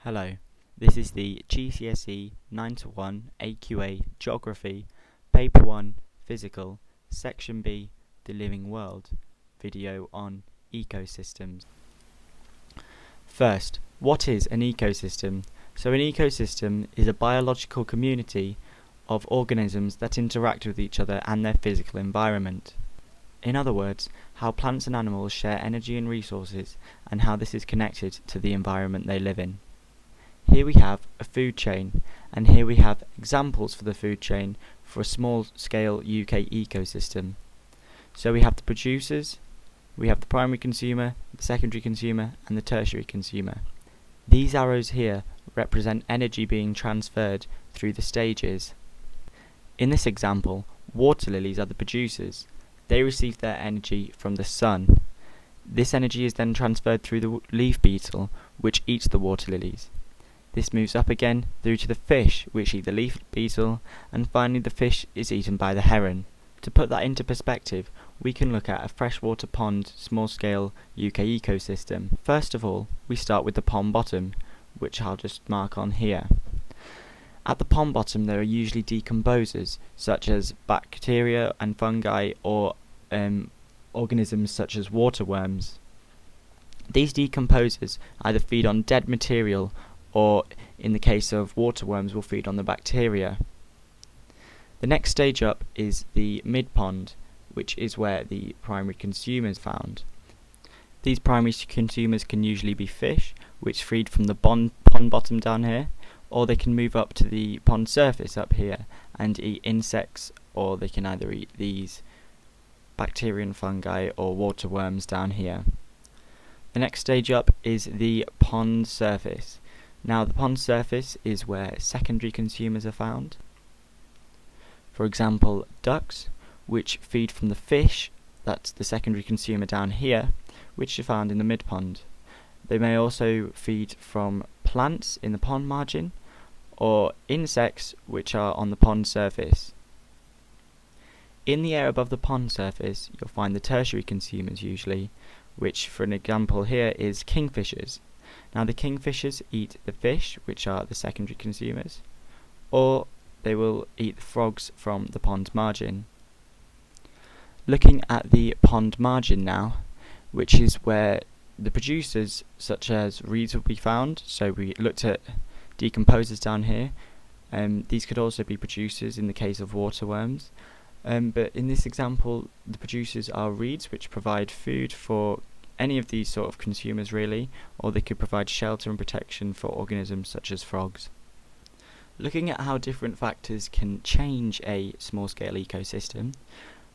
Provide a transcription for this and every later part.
Hello, this is the GCSE 9 to 1 AQA Geography, Paper 1 Physical, Section B The Living World video on ecosystems. First, what is an ecosystem? So an ecosystem is a biological community of organisms that interact with each other and their physical environment. In other words, how plants and animals share energy and resources and how this is connected to the environment they live in. Here we have a food chain, and here we have examples for the food chain for a small-scale UK ecosystem. So we have the producers, we have the primary consumer, the secondary consumer, and the tertiary consumer. These arrows here represent energy being transferred through the stages. In this example, water lilies are the producers. They receive their energy from the sun. This energy is then transferred through the leaf beetle, which eats the water lilies. This moves up again through to the fish, which eat the leaf beetle, and finally the fish is eaten by the heron. To put that into perspective, we can look at a freshwater pond small-scale UK ecosystem. First of all, we start with the pond bottom, which I'll just mark on here. At the pond bottom there are usually decomposers, such as bacteria and fungi, or organisms such as water worms. These decomposers either feed on dead material or, in the case of water worms, will feed on the bacteria. The next stage up is the mid-pond, which is where the primary consumer is found. These primary consumers can usually be fish, which feed from the pond bottom down here, or they can move up to the pond surface up here and eat insects, or they can either eat these bacteria and fungi or water worms down here. The next stage up is the pond surface. Now the pond surface is where secondary consumers are found. For example, ducks, which feed from the fish, that's the secondary consumer down here, which are found in the mid-pond. They may also feed from plants in the pond margin, or insects which are on the pond surface. In the air above the pond surface, you'll find the tertiary consumers usually, which for an example here is kingfishers. Now the kingfishers eat the fish, which are the secondary consumers, or they will eat the frogs from the pond margin. Looking at the pond margin now, which is where the producers such as reeds will be found, so we looked at decomposers down here. These could also be producers in the case of water worms, but in this example the producers are reeds, which provide food for any of these sort of consumers really, or they could provide shelter and protection for organisms such as frogs. Looking at how different factors can change a small-scale ecosystem,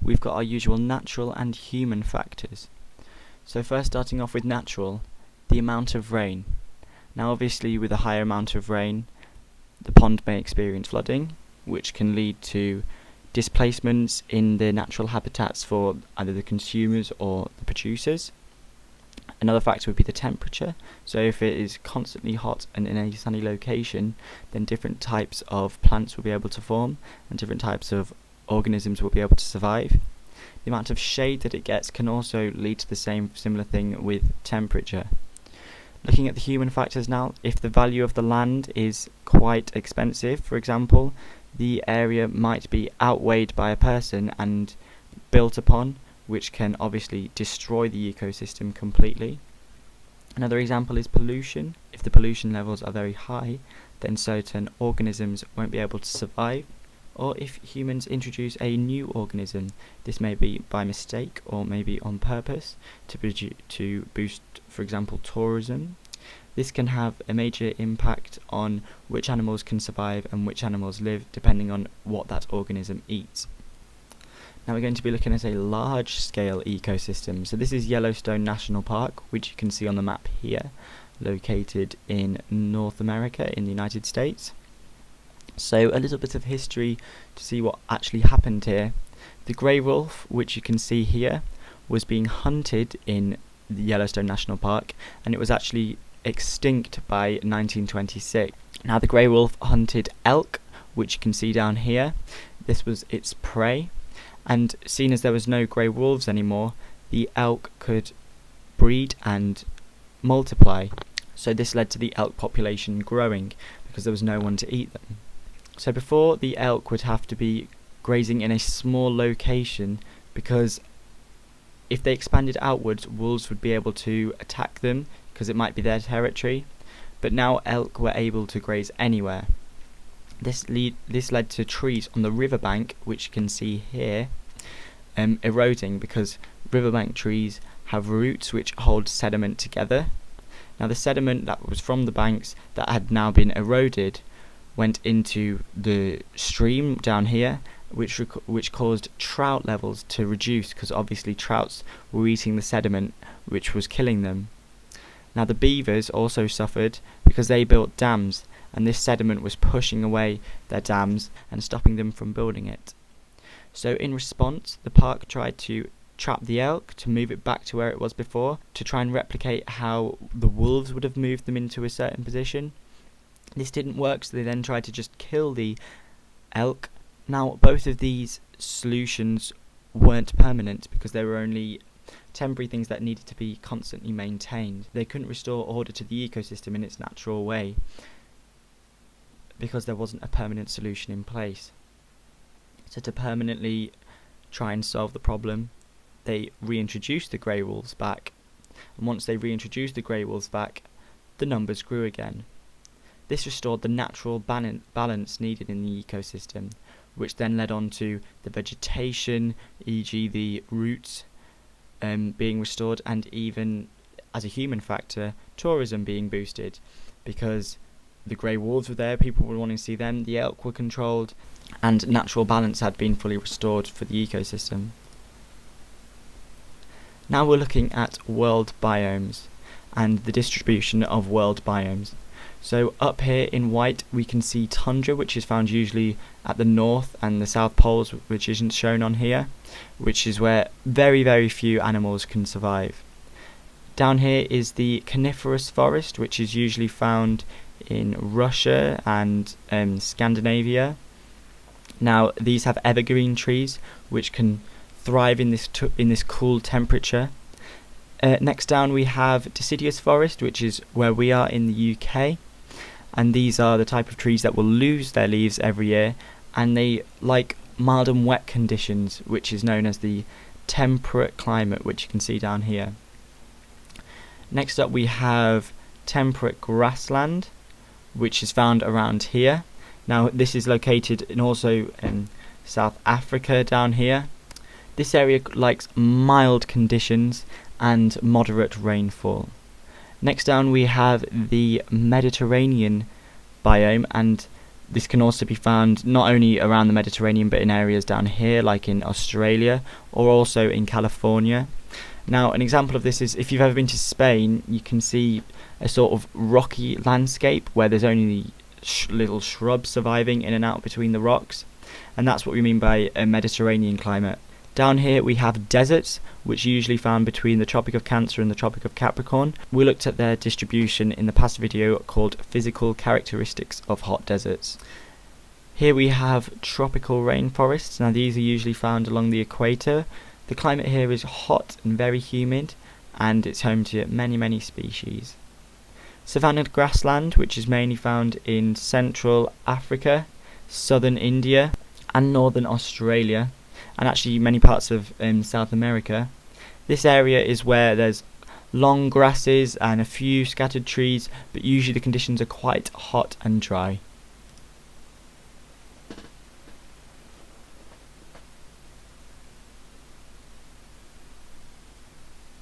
we've got our usual natural and human factors. So first, starting off with natural, the amount of rain. Now obviously with a higher amount of rain, the pond may experience flooding, which can lead to displacements in the natural habitats for either the consumers or the producers. Another factor would be the temperature. So if it is constantly hot and in a sunny location, then different types of plants will be able to form and different types of organisms will be able to survive. The amount of shade that it gets can also lead to the similar thing with temperature. Looking at the human factors now, if the value of the land is quite expensive, for example, the area might be outweighed by a person and built upon, which can obviously destroy the ecosystem completely. Another example is pollution. If the pollution levels are very high, then certain organisms won't be able to survive. Or if humans introduce a new organism, this may be by mistake or maybe on purpose to boost, for example, tourism. This can have a major impact on which animals can survive and which animals live, depending on what that organism eats. Now we're going to be looking at a large-scale ecosystem. So this is Yellowstone National Park, which you can see on the map here, located in North America in the United States. So a little bit of history to see what actually happened here. The grey wolf, which you can see here, was being hunted in the Yellowstone National Park, and it was actually extinct by 1926. Now the grey wolf hunted elk, which you can see down here. This was its prey. And seeing as there was no grey wolves anymore, the elk could breed and multiply. So this led to the elk population growing because there was no one to eat them. So before, the elk would have to be grazing in a small location because if they expanded outwards, wolves would be able to attack them because it might be their territory. But now elk were able to graze anywhere. This led to trees on the riverbank, which you can see here, eroding because riverbank trees have roots which hold sediment together. Now the sediment that was from the banks that had now been eroded went into the stream down here, which caused trout levels to reduce because obviously trouts were eating the sediment which was killing them. Now the beavers also suffered because they built dams, and this sediment was pushing away their dams and stopping them from building it. So in response, the park tried to trap the elk to move it back to where it was before, to try and replicate how the wolves would have moved them into a certain position. This didn't work, so they then tried to just kill the elk. Now both of these solutions weren't permanent because they were only temporary things that needed to be constantly maintained. They couldn't restore order to the ecosystem in its natural way because there wasn't a permanent solution in place. So to permanently try and solve the problem, they reintroduced the grey wolves back, and once they reintroduced the grey wolves back, the numbers grew again. This restored the natural balance needed in the ecosystem, which then led on to the vegetation, e.g. the roots being restored, and even as a human factor, tourism being boosted, because the grey wolves were there, people were wanting to see them, the elk were controlled, and natural balance had been fully restored for the ecosystem. Now we're looking at world biomes and the distribution of world biomes. So up here in white we can see tundra, which is found usually at the north and the south poles, which isn't shown on here, which is where very few animals can survive. Down here is the coniferous forest, which is usually found in Russia and Scandinavia. Now these have evergreen trees which can thrive in this cool temperature. Next down we have deciduous forest, which is where we are in the UK, and these are the type of trees that will lose their leaves every year, and they like mild and wet conditions, which is known as the temperate climate, which you can see down here. Next up we have temperate grassland, which is found around here. Now this is located in also in South Africa down here. This area likes mild conditions and moderate rainfall. Next down we have the Mediterranean biome, and this can also be found not only around the Mediterranean but in areas down here like in Australia or also in California. Now an example of this is if you've ever been to Spain, you can see a sort of rocky landscape where there's only little shrubs surviving in and out between the rocks, and that's what we mean by a Mediterranean climate. Down here we have deserts, which are usually found between the Tropic of Cancer and the Tropic of Capricorn. We looked at their distribution in the past video called Physical Characteristics of Hot Deserts. Here we have tropical rainforests. Now these are usually found along the equator. The climate here is hot and very humid, and it's home to many species. Savanna grassland, which is mainly found in Central Africa, Southern India and Northern Australia, and actually many parts of South America. This area is where there's long grasses and a few scattered trees, but usually the conditions are quite hot and dry.